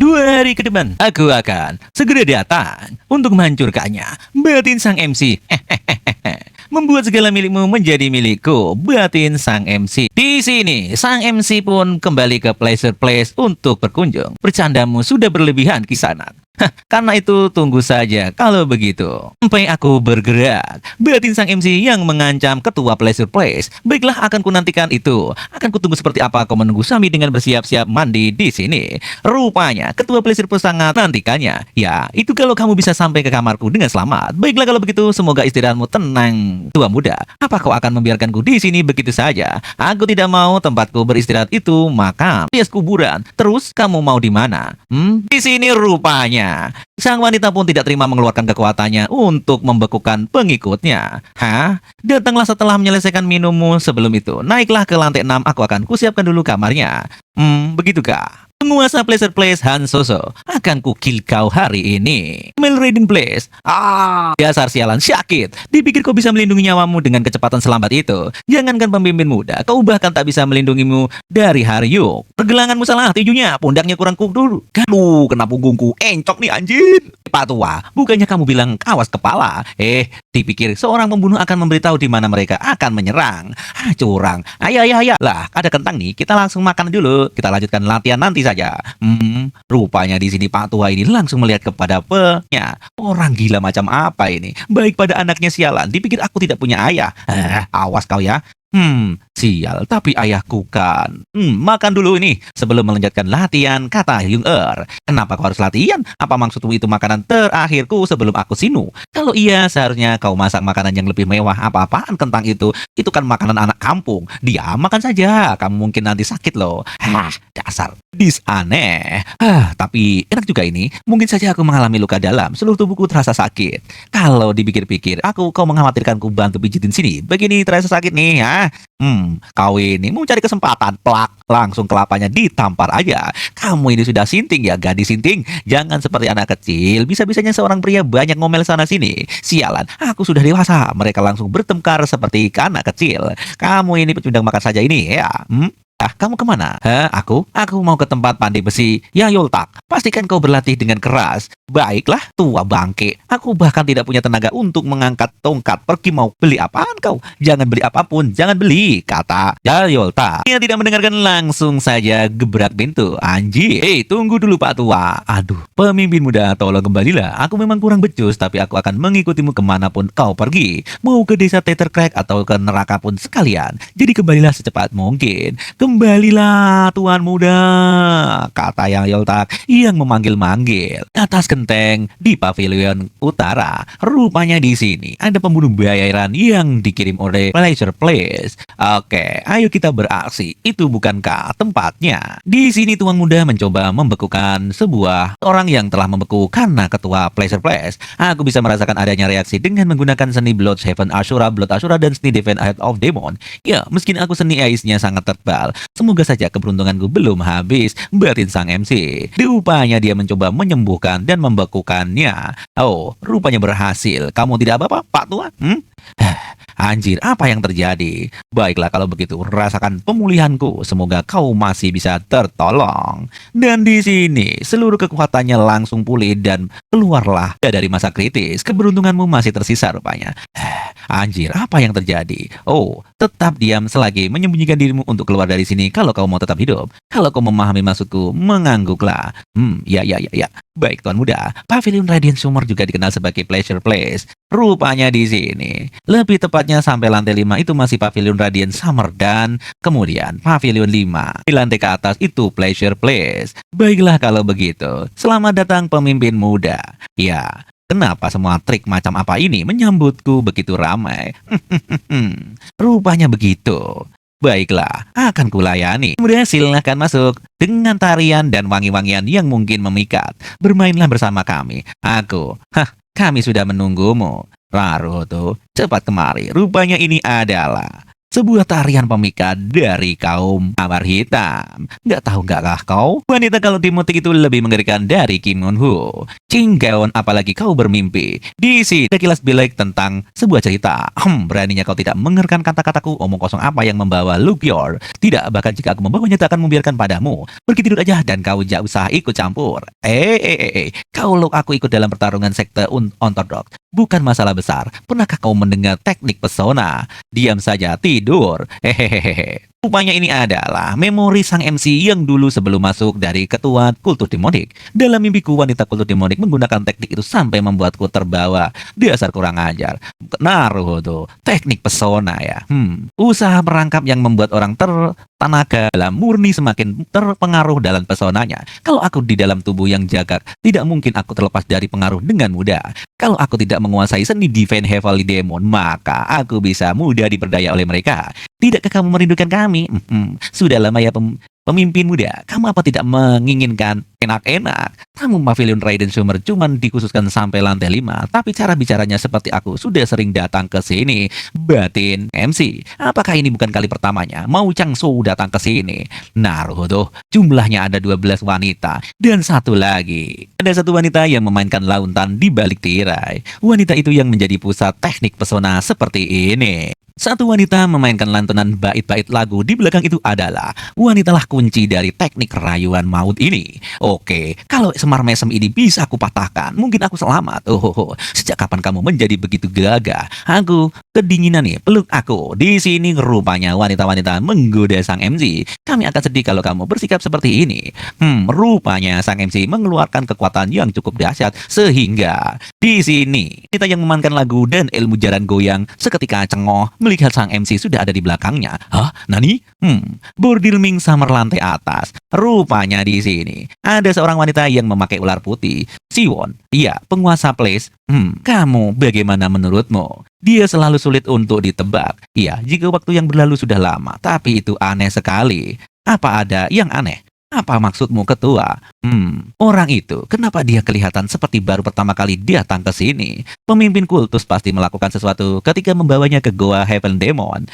2 hari ke depan, aku akan segera datang untuk menghancurkannya. Batin sang MC. Membuat segala milikmu menjadi milikku. Batin sang MC. Di sini, sang MC pun kembali ke Pleasure Place untuk berkunjung. Bercandamu sudah berlebihan, Kisanak. Karena itu tunggu saja kalau begitu. Sampai aku bergerak. Batin sang MC yang mengancam ketua Pleasure Place. Baiklah, akan kunantikan itu. Akan kutunggu seperti apa kau menunggu Sami dengan bersiap-siap mandi di sini. Rupanya ketua Pleasure Place sangat nantikannya. Ya, itu kalau kamu bisa sampai ke kamarku dengan selamat. Baiklah kalau begitu, semoga istirahatmu tenang, tua muda. Apa kau akan membiarkanku di sini begitu saja? Aku tidak mau tempatku beristirahat itu makam alias kuburan. Terus kamu mau di mana? Di sini rupanya. Sang wanita pun tidak terima mengeluarkan kekuatannya untuk membekukan pengikutnya. Hah? Datanglah setelah menyelesaikan minummu. Sebelum itu, naiklah ke lantai 6. Aku akan kusiapkan dulu kamarnya. Begitukah? Penguasa Pleasure Place Hansoso akan kukil kau hari ini. Mel Raiden Place. Dasar sialan syakit. Dipikir kau bisa melindungi nyawamu dengan kecepatan selambat itu. Jangankan pemimpin muda, kau bahkan tak bisa melindungimu dari Haryuk. Pergelanganmu salah, tinjunya, pundaknya kurang kuat dulu. Aduh, kena punggungku, encok nih anjir. Pak tua, bukannya kamu bilang awas kepala? Dipikir seorang pembunuh akan memberitahu di mana mereka akan menyerang. Curang. Ayo. Lah, ada kentang nih, kita langsung makan dulu. Kita lanjutkan latihan nanti saja. Rupanya di sini Pak tua ini langsung melihat kepada orang gila macam apa ini? Baik pada anaknya sialan, dipikir aku tidak punya ayah. Awas kau ya. Sial, tapi ayahku kan. Makan dulu ini sebelum melanjutkan latihan, kata Hyung-er. Kenapa kau harus latihan? Apa maksudmu itu makanan terakhirku sebelum aku sinu? Kalau iya, seharusnya kau masak makanan yang lebih mewah. Apa-apaan kentang itu? Itu kan makanan anak kampung. Dia makan saja, kamu mungkin nanti sakit loh. Dasar aneh. Tapi enak juga ini. Mungkin saja aku mengalami luka dalam, seluruh tubuhku terasa sakit. Kalau dipikir-pikir, kau mengkhawatirkanku bantu pijitin sini. Begini terasa sakit nih ya. Kau ini mau cari kesempatan, plak, langsung kelapanya ditampar aja. Kamu ini sudah sinting ya, gadis sinting. Jangan seperti anak kecil, bisa-bisanya seorang pria banyak ngomel sana sini. Sialan, aku sudah dewasa. Mereka langsung bertengkar seperti anak kecil. Kamu ini pecundang makan saja ini ya. Kamu kemana? Aku mau ke tempat pandai besi. Ya Yoltak, pastikan kau berlatih dengan keras. Baiklah, tua bangke. Aku bahkan tidak punya tenaga untuk mengangkat tongkat. Pergi mau beli apaan kau? Jangan beli apapun, jangan beli, kata Ya Yoltak. Dia tidak mendengarkan, langsung saja gebrak pintu. Anjir, tunggu dulu Pak tua. Aduh, pemimpin muda, tolong kembalilah. Aku memang kurang becus, tapi aku akan mengikutimu kemanapun kau pergi. Mau ke desa Tethercrack atau ke neraka pun sekalian. Jadi kembalilah secepat mungkin. Kembalilah Tuan muda, kata Yang Yoltak yang memanggil-manggil. Atas genteng di pavilion utara. Rupanya di sini ada pembunuh bayaran yang dikirim oleh Pleasure Place. Oke, ayo kita beraksi. Itu bukankah tempatnya? Di sini Tuan muda mencoba membekukan sebuah orang yang telah membeku karena ketua Pleasure Place. Aku bisa merasakan adanya reaksi dengan menggunakan seni Blood Heaven Ashura, Blood Ashura, dan seni Defense Head of Demon. Ya, meski aku seni ice-nya sangat tebal, semoga saja keberuntunganku belum habis. Batin sang MC. Rupanya dia mencoba menyembuhkan dan membekukannya. Rupanya berhasil. Kamu tidak apa-apa, Pak tua? Anjir, apa yang terjadi? Baiklah kalau begitu, rasakan pemulihanku. Semoga kau masih bisa tertolong. Dan di sini, seluruh kekuatannya langsung pulih dan keluarlah dari masa kritis. Keberuntunganmu masih tersisa rupanya. Anjir, apa yang terjadi? Tetap diam selagi menyembunyikan dirimu untuk keluar dari sini kalau kau mau tetap hidup. Kalau kau memahami maksudku, mengangguklah. Ya. Baik Tuan muda, Pavilion Radiant Summer juga dikenal sebagai Pleasure Place. Rupanya di sini, lebih tepatnya sampai lantai 5 itu masih Pavilion Radiant Summer dan kemudian Pavilion 5. Di lantai ke atas itu Pleasure Place. Baiklah kalau begitu, selamat datang pemimpin muda. Ya, kenapa semua trik macam apa ini menyambutku begitu ramai? Rupanya begitu. Baiklah, akan kulayani. Kemudian silahkan masuk dengan tarian dan wangi-wangian yang mungkin memikat. Bermainlah bersama kami. Kami sudah menunggumu. Naruto, cepat kemari. Rupanya ini adalah sebuah tarian pemikat dari kaum Kamar Hitam. Nggak tahu nggak kau? Wanita kalau di musik itu lebih mengerikan dari Kim Eun Ho. Cinggaon, apalagi kau bermimpi. Di sini ada kilas balik tentang sebuah cerita. Beraninya kau tidak mengerkan kata-kataku, omong kosong apa yang membawa Lukyur. Tidak, bahkan jika aku membawanya tak akan membiarkan padamu. Pergi tidur aja dan kau jangan usah ikut campur. Kalau aku ikut dalam pertarungan sekte ortodok, bukan masalah besar. Pernahkah kau mendengar teknik pesona? Diam saja, tidur. Hehehe. Rupanya ini adalah memori sang MC yang dulu sebelum masuk dari ketua kultur demonik. Dalam mimpiku, wanita kultur demonik menggunakan teknik itu sampai membuatku terbawa. Dasar kurang ajar. Naruto, teknik pesona ya. Usaha merangkap yang membuat orang tertenaga dalam murni semakin terpengaruh dalam pesonanya. Kalau aku di dalam tubuh yang jagak, tidak mungkin aku terlepas dari pengaruh dengan mudah. Kalau aku tidak menguasai seni Divine Heavenly Demon, maka aku bisa mudah diperdaya oleh mereka. Tidakkah kamu merindukan kami? Sudah lama ya pemimpin muda. Kamu apa tidak menginginkan enak-enak? Kamu Pavilion Raiden Summer cuman dikhususkan sampai lantai 5, tapi cara bicaranya seperti aku sudah sering datang ke sini. Batin MC, apakah ini bukan kali pertamanya Mau Changsu datang ke sini? Naruto, jumlahnya ada 12 wanita dan satu lagi. Ada satu wanita yang memainkan lautan di balik tirai. Wanita itu yang menjadi pusat teknik pesona seperti ini. Satu wanita memainkan lantunan bait-bait lagu di belakang itu adalah wanitalah kunci dari teknik rayuan maut ini. Oke, kalau Semar Mesem ini bisa aku patahkan, mungkin aku selamat. Sejak kapan kamu menjadi begitu gagah? Aku kedinginan nih, peluk aku. Di sini rupanya wanita-wanita menggoda sang MC. Kami akan sedih kalau kamu bersikap seperti ini. Rupanya sang MC mengeluarkan kekuatan yang cukup dahsyat sehingga di sini kita yang memainkan lagu dan ilmu jaran goyang seketika cengoh melihat sang MC sudah ada di belakangnya. Hah? Nani? Bordil Ming Summer lantai atas. Rupanya di sini ada seorang wanita yang memakai ular putih. Siwon, iya, penguasa place. Kamu bagaimana menurutmu? Dia selalu sulit untuk ditebak. Iya, jika waktu yang berlalu sudah lama, tapi itu aneh sekali. Apa ada yang aneh? Apa maksudmu, ketua? Orang itu, kenapa dia kelihatan seperti baru pertama kali datang ke sini? Pemimpin kultus pasti melakukan sesuatu ketika membawanya ke Goa Heaven Demon.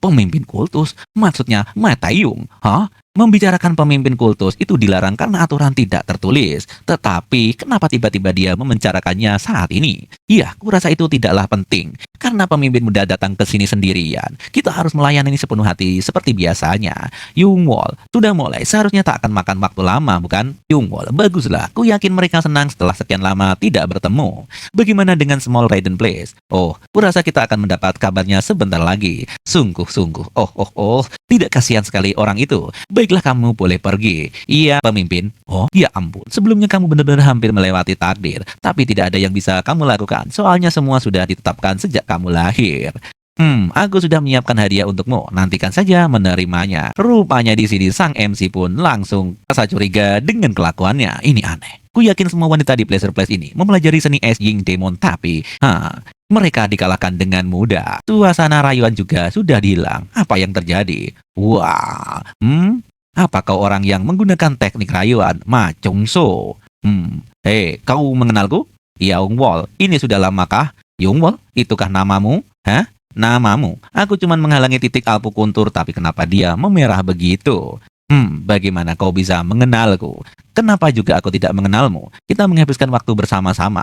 Pemimpin kultus? Maksudnya Matayung? Hah? Membicarakan pemimpin kultus itu dilarang karena aturan tidak tertulis. Tetapi, kenapa tiba-tiba dia membicarakannya saat ini? Iya, kurasa itu tidaklah penting. Karena pemimpin muda datang ke sini sendirian. Kita harus melayani sepenuh hati seperti biasanya. Yungwol, sudah mulai. Seharusnya tak akan makan waktu lama, bukan? Yungwol, baguslah. Ku yakin mereka senang setelah sekian lama tidak bertemu. Bagaimana dengan Small Raiden Place? Oh, kurasa kita akan mendapat kabarnya sebentar lagi. Sungguh-sungguh. Tidak kasihan sekali orang itu. Baiklah, kamu boleh pergi. Iya, pemimpin. Oh, ya ampun. Sebelumnya kamu benar-benar hampir melewati takdir. Tapi tidak ada yang bisa kamu lakukan. Soalnya semua sudah ditetapkan sejak kamu lahir. Aku sudah menyiapkan hadiah untukmu. Nantikan saja menerimanya. Rupanya di sini sang MC pun langsung rasa curiga dengan kelakuannya. Ini aneh. Ku yakin semua wanita di Pleasure Place ini mempelajari seni es Ying Demon, tapi mereka dikalahkan dengan mudah. Suasana rayuan juga sudah hilang. Apa yang terjadi? Wah, apa kau orang yang menggunakan teknik rayuan? Ma Chungso. Kau mengenalku? Yongwol, ini sudah lamakah? Yongwol, itukah namamu? Hah? Namamu? Aku cuma menghalangi titik alpukuntur, tapi kenapa dia memerah begitu? Bagaimana kau bisa mengenalku? Kenapa juga aku tidak mengenalmu? Kita menghabiskan waktu bersama-sama.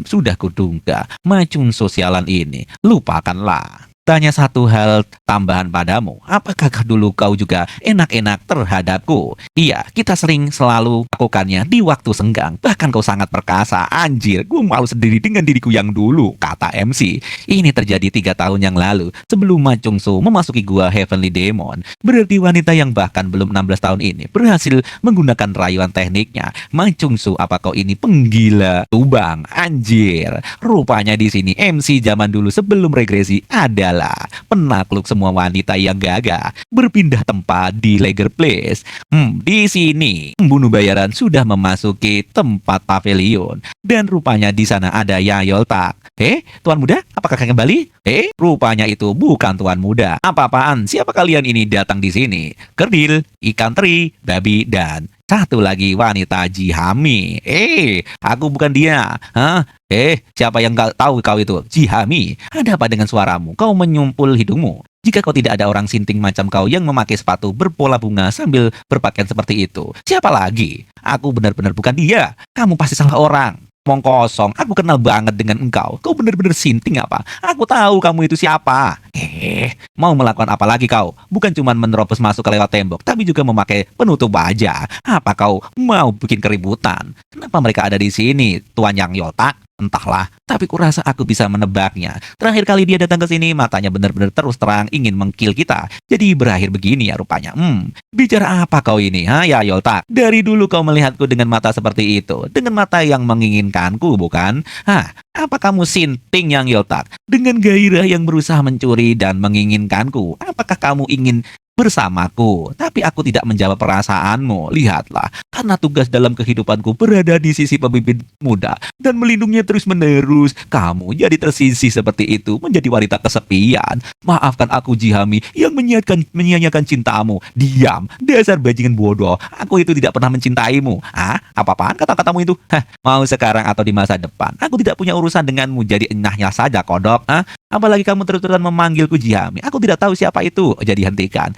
Sudah kuduga, macun sosialan ini. Lupakanlah. Tanya satu hal tambahan padamu. Apakah dulu kau juga enak-enak terhadapku? Iya, kita selalu lakukannya di waktu senggang. Bahkan kau sangat perkasa. Anjir, gue malu sendiri dengan diriku yang dulu, kata MC. Ini terjadi 3 tahun yang lalu, sebelum Ma Chungsu memasuki gua Heavenly Demon. Berarti wanita yang bahkan belum 16 tahun ini berhasil menggunakan rayuan tekniknya. Ma Chungsu, apa kau ini penggila tubang? Anjir. Rupanya di sini MC zaman dulu sebelum regresi adalah penakluk semua wanita yang gagah, berpindah tempat di Lager Place. Di sini pembunuh bayaran sudah memasuki tempat pavilion dan rupanya di sana ada Yayoltak. Tuan muda, apakah kembali? Rupanya itu bukan tuan muda. Apa-apaan? Siapa kalian ini datang di sini? Kerdil, ikan teri, babi, dan satu lagi wanita Jihami. Aku bukan dia. Siapa yang gak tahu kau itu? Jihami. Ada apa dengan suaramu? Kau menyumpul hidungmu. Jika kau tidak ada orang sinting macam kau yang memakai sepatu berpola bunga sambil berpakaian seperti itu, siapa lagi? Aku benar-benar bukan dia. Kamu pasti salah orang. Omong kosong, aku kenal banget dengan engkau. Kau benar-benar sinting apa? Aku tahu kamu itu siapa. Mau melakukan apa lagi kau? Bukan cuma menerobos masuk ke lewat tembok, tapi juga memakai penutup wajah. Apa kau mau bikin keributan? Kenapa mereka ada di sini, Tuan Yang Yotak? Entahlah, tapi kurasa aku bisa menebaknya. Terakhir kali dia datang ke sini, matanya benar-benar terus terang ingin mengkill kita. Jadi berakhir begini ya rupanya. Bicara apa kau ini, ya Yotak? Dari dulu kau melihatku dengan mata seperti itu, dengan mata yang menginginkanku, bukan? Apa kamu sinting Yang Yotak? Dengan gairah yang berusaha mencuri dan menginginkanku, apakah kamu ingin bersamaku? Tapi aku tidak menjawab perasaanmu. Lihatlah, karena tugas dalam kehidupanku berada di sisi pemimpin muda dan melindunginya terus-menerus, kamu jadi tersisih seperti itu, menjadi wanita kesepian. Maafkan aku Jihami yang menyia-nyiakan cintamu. Diam, dasar bajingan bodoh. Aku itu tidak pernah mencintaimu. Apa-apaan kata-katamu itu? Mau sekarang atau di masa depan? Aku tidak punya urusan denganmu, jadi enyahnya saja kodok. Apalagi kamu terus-terusan memanggilku Jihami. Aku tidak tahu siapa itu. Jadi hentikan.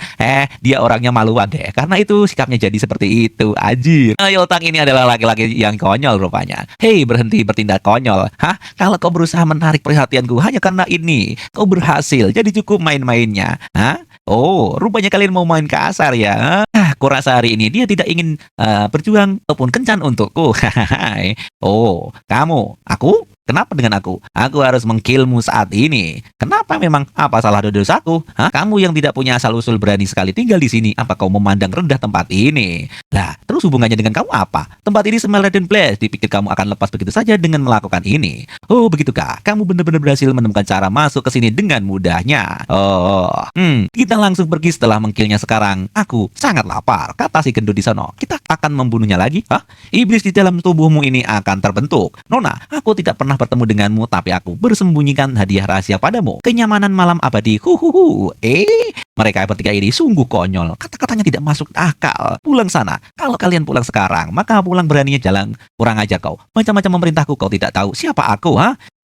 Dia orangnya maluan deh. Karena itu sikapnya jadi seperti itu. Anjir. Yotak ini adalah laki-laki yang konyol rupanya. Hei, berhenti bertindak konyol. Kalau kau berusaha menarik perhatianku hanya karena ini, kau berhasil. Jadi cukup main-mainnya. Oh, rupanya kalian mau main kasar ya. Kurasa hari ini dia tidak ingin berjuang ataupun kencan untukku. Oh, kamu, aku? Kenapa dengan aku? Aku harus mengkillmu saat ini. Kenapa memang? Apa salah dosaku? Kamu yang tidak punya asal-usul berani sekali tinggal di sini. Apa kau memandang rendah tempat ini? Lah, terus hubungannya dengan kamu apa? Tempat ini smell red and place. Dipikir kamu akan lepas begitu saja dengan melakukan ini. Oh, begitukah? Kamu benar-benar berhasil menemukan cara masuk ke sini dengan mudahnya. Kita langsung pergi setelah mengkillnya sekarang. Aku sangat lapar. Kata si gendut di sana. Kita akan membunuhnya lagi? Iblis di dalam tubuhmu ini akan terbentuk. Nona, aku tidak pernah bertemu denganmu, tapi aku bersembunyikan hadiah rahasia padamu. Kenyamanan malam abadi. Mereka bertiga ini sungguh konyol. Kata-katanya tidak masuk akal. Pulang sana. Kalau kalian pulang sekarang, maka pulang beraninya jalan. Kurang ajar kau. Macam-macam memerintahku, kau tidak tahu siapa aku,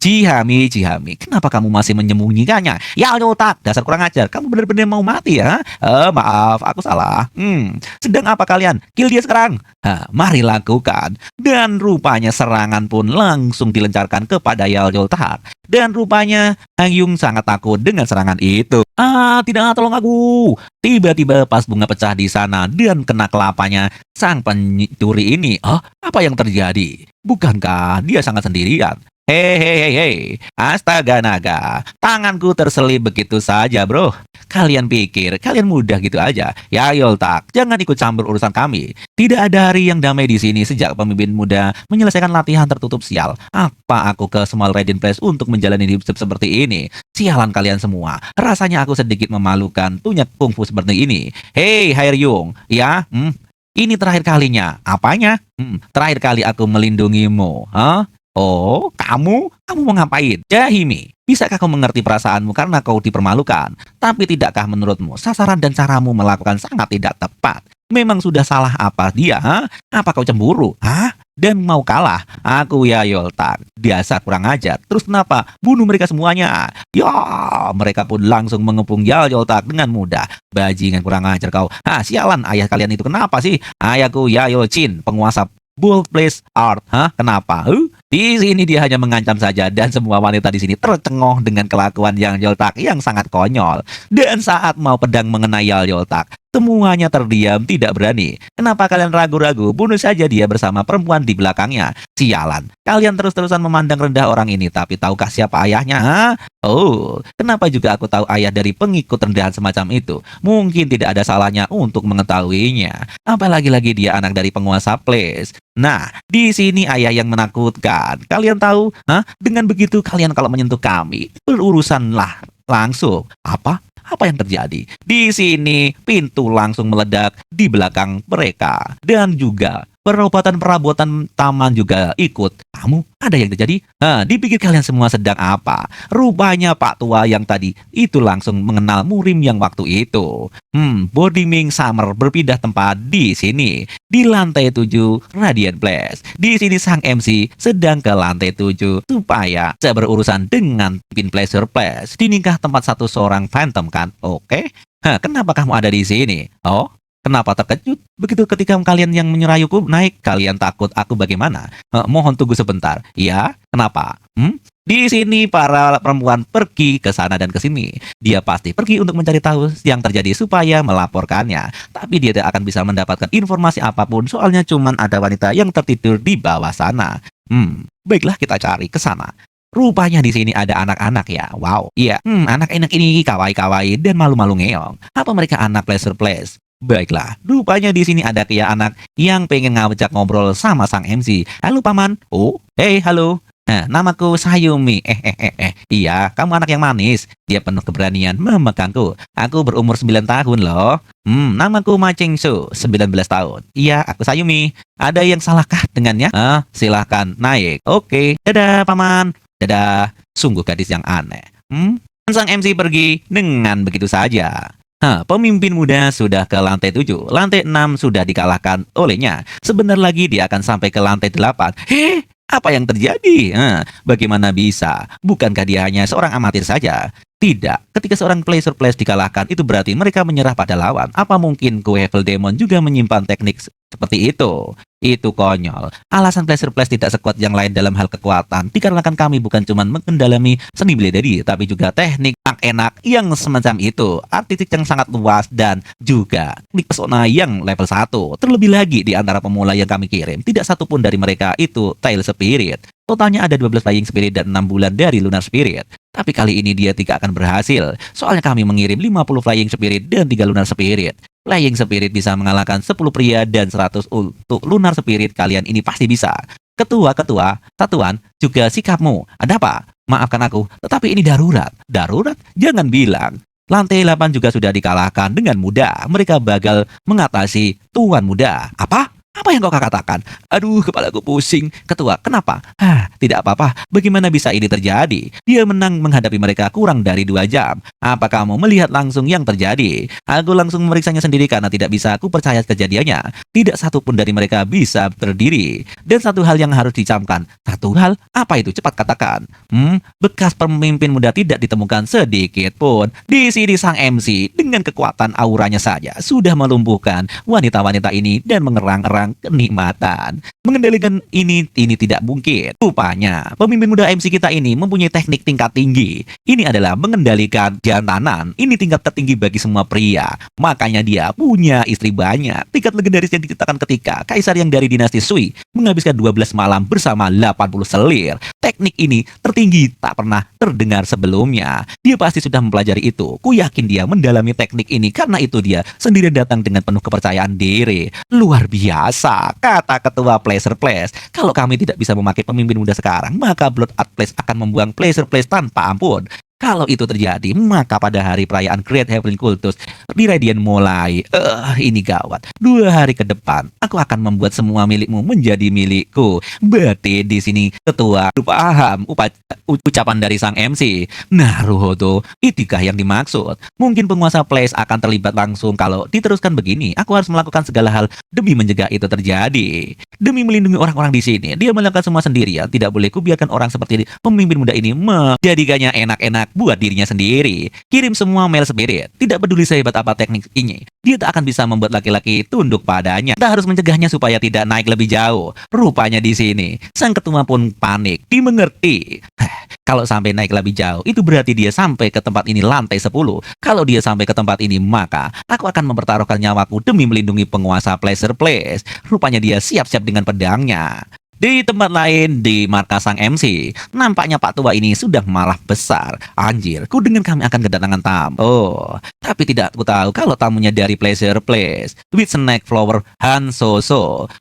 Jihami, kenapa kamu masih menyembunyikannya? Ya Yotak, dasar kurang ajar. Kamu benar-benar mau mati ya? Maaf, aku salah. Sedang apa kalian? Kill dia sekarang. Mari lakukan. Dan rupanya serangan pun langsung dilencarkan kepada Yotak. Dan rupanya Hangyung sangat takut dengan serangan itu. Tidak, tolong aku. Tiba-tiba pas bunga pecah di sana dan kena kelapanya sang pencuri ini. Apa yang terjadi? Bukankah dia sangat sendirian? Hei, astaga naga, tanganku terselip begitu saja bro. Kalian pikir kalian mudah gitu aja? Ya Yotak, jangan ikut campur urusan kami. Tidak ada hari yang damai di sini sejak pemimpin muda menyelesaikan latihan tertutup sial. Apa aku ke Small Red Place untuk menjalani hidup seperti ini? Sialan kalian semua. Rasanya aku sedikit memalukan punya kungfu seperti ini. Hei Haeryung, ya? Ini terakhir kalinya. Apanya? Terakhir kali aku melindungimu. Oh, kamu mau ngapain? Jahimi, bisakah kau mengerti perasaanmu karena kau dipermalukan? Tapi tidakkah menurutmu sasaran dan caramu melakukan sangat tidak tepat? Memang sudah salah apa dia? Apa kau cemburu? Dan mau kalah? Aku ya Yotak, biasa kurang ajar. Terus kenapa? Bunuh mereka semuanya. Ya, mereka pun langsung mengepung Yotak dengan mudah. Bajingan kurang ajar kau. Sialan, ayah kalian itu kenapa sih? Ayahku Yayochin, penguasa Bold Place Art. Kenapa? Di sini dia hanya mengancam saja dan semua wanita di sini tercengoh dengan kelakuan Yang Yotak yang sangat konyol. Dan saat mau pedang mengenai Yotak, semuanya terdiam tidak berani. Kenapa kalian ragu-ragu? Bunuh saja dia bersama perempuan di belakangnya. Sialan, kalian terus-terusan memandang rendah orang ini, tapi tahukah siapa ayahnya? Oh, kenapa juga aku tahu ayah dari pengikut rendahan semacam itu? Mungkin tidak ada salahnya untuk mengetahuinya. Apalagi-lagi dia anak dari penguasa Place. Nah, di sini ayah yang menakutkan. Kalian tahu? Dengan begitu kalian kalau menyentuh kami, berurusanlah langsung. Apa yang terjadi? Di sini pintu langsung meledak di belakang mereka. Dan juga Perobatan-perabotan taman juga ikut. Kamu ada yang terjadi? Dipikir kalian semua sedang apa? Rupanya Pak Tua yang tadi itu langsung mengenal Murim yang waktu itu. Bodiming Summer berpindah tempat di sini. Di lantai 7 Radiant Place. Di sini sang MC sedang ke lantai 7 supaya bisa berurusan dengan Pin Pleasure Place. Di nikah tempat satu seorang Phantom kan? Oke. Kenapa kamu ada di sini? Oh, kenapa terkejut? Begitu ketika kalian yang menyerayuku naik, kalian takut aku bagaimana? Mohon tunggu sebentar. Ya, kenapa? Di sini para perempuan pergi ke sana dan ke sini. Dia pasti pergi untuk mencari tahu yang terjadi supaya melaporkannya. Tapi dia tidak akan bisa mendapatkan informasi apapun soalnya cuman ada wanita yang tertidur di bawah sana. Baiklah kita cari ke sana. Rupanya di sini ada anak-anak ya. Wow. Iya, anak-anak ini kawaii-kawaii dan malu-malu ngeong. Apa mereka anak Pleasure Place? Baiklah, rupanya di sini ada kayak anak yang pengen ngajak ngobrol sama sang MC. Halo paman. Oh, hey, halo. Namaku Sayumi. Iya, kamu anak yang manis. Dia penuh keberanian memegangku. Aku berumur 9 tahun loh. Namaku Ma Chengsu, 19 tahun. Iya, aku Sayumi. Ada yang salahkah dengannya? Silahkan naik. Oke, dadah paman. Dadah. Sungguh gadis yang aneh. Sang MC pergi dengan begitu saja. Pemimpin muda sudah ke lantai 7. Lantai 6 sudah dikalahkan olehnya. Sebentar lagi dia akan sampai ke lantai 8. Apa yang terjadi? Bagaimana bisa? Bukankah dia hanya seorang amatir saja? Tidak. Ketika seorang Pleasure Place dikalahkan, itu berarti mereka menyerah pada lawan. Apa mungkin Evil Demon juga menyimpan teknik seperti itu? Itu konyol. Alasan Pleasure Place tidak sekuat yang lain dalam hal kekuatan dikarenakan kami bukan cuma mengendalami seni bela diri, tapi juga teknik yang enak yang semacam itu, artistik yang sangat luas dan juga teknik pesona yang level 1. Terlebih lagi di antara pemula yang kami kirim, tidak satupun dari mereka itu Tail Spirit. Totalnya ada 12 Flying Spirit dan 6 bulan dari Lunar Spirit. Tapi kali ini dia tidak akan berhasil. Soalnya kami mengirim 50 Flying Spirit dan 3 Lunar Spirit. Flying Spirit bisa mengalahkan 10 pria dan 100 untuk Lunar Spirit. Kalian ini pasti bisa. Ketua, satuan, juga sikapmu. Ada apa? Maafkan aku, tetapi ini darurat. Darurat? Jangan bilang. Lantai 8 juga sudah dikalahkan dengan mudah. Mereka bagal mengatasi Tuan Muda. Apa? Apa yang kau katakan? Aduh, kepalaku pusing. Ketua, kenapa? Tidak apa-apa. Bagaimana bisa ini terjadi? Dia menang menghadapi mereka kurang dari 2 jam. Apa kamu melihat langsung yang terjadi? Aku langsung memeriksanya sendiri karena tidak bisa aku percaya kejadiannya. Tidak satu pun dari mereka bisa berdiri. Dan satu hal yang harus dicamkan. Satu hal? Apa itu? Cepat katakan. Bekas pemimpin muda tidak ditemukan sedikit pun. Di sini sang MC dengan kekuatan auranya saja sudah melumpuhkan wanita-wanita ini dan mengerang-erang kenikmatan. Mengendalikan ini tidak mungkin. Rupanya pemimpin muda MC kita ini mempunyai teknik tingkat tinggi. Ini adalah mengendalikan jantanan. Ini tingkat tertinggi bagi semua pria. Makanya dia punya istri banyak. Tingkat legendaris yang diciptakan ketika kaisar yang dari dinasti Sui menghabiskan 12 malam bersama 80 selir. Teknik ini tertinggi tak pernah terdengar sebelumnya. Dia pasti sudah mempelajari itu. Ku yakin dia mendalami teknik ini karena itu dia sendiri datang dengan penuh kepercayaan diri. Luar biasa, kata ketua Pleasure Place. Kalau kami tidak bisa memakai pemimpin muda sekarang, maka Blood Art Place akan membuang Pleasure Place tanpa ampun. Kalau itu terjadi, maka pada hari perayaan Great Heavenly Cultus di Radiant mulai, ini gawat. 2 hari ke depan, aku akan membuat semua milikmu menjadi milikku. Berarti di sini ketua paham ucapan dari sang MC. Naruhodo, itikah yang dimaksud? Mungkin penguasa Place akan terlibat langsung kalau diteruskan begini. Aku harus melakukan segala hal demi mencegah itu terjadi. Demi melindungi orang-orang di sini, dia melakukan semua sendirian. Tidak boleh kubiarkan orang seperti pemimpin muda ini menjadikannya enak-enak buat dirinya sendiri. Kirim semua Male Spirit. Tidak peduli sehebat apa teknik ini, dia tak akan bisa membuat laki-laki tunduk padanya. Kita harus mencegahnya supaya tidak naik lebih jauh. Rupanya di sini, sang ketua pun panik. Dimengerti. Kalau sampai naik lebih jauh, itu berarti dia sampai ke tempat ini lantai 10. Kalau dia sampai ke tempat ini, maka aku akan mempertaruhkan nyawaku demi melindungi penguasa Pleasure Place. Rupanya dia siap-siap dengan pedangnya. Di tempat lain di markas sang MC, nampaknya Pak Tua ini sudah marah besar. Anjir, ku dengar kami akan kedatangan tamu. Oh, tapi tidak ku tahu kalau tamunya dari Pleasure Place, with Snack Flower Han So.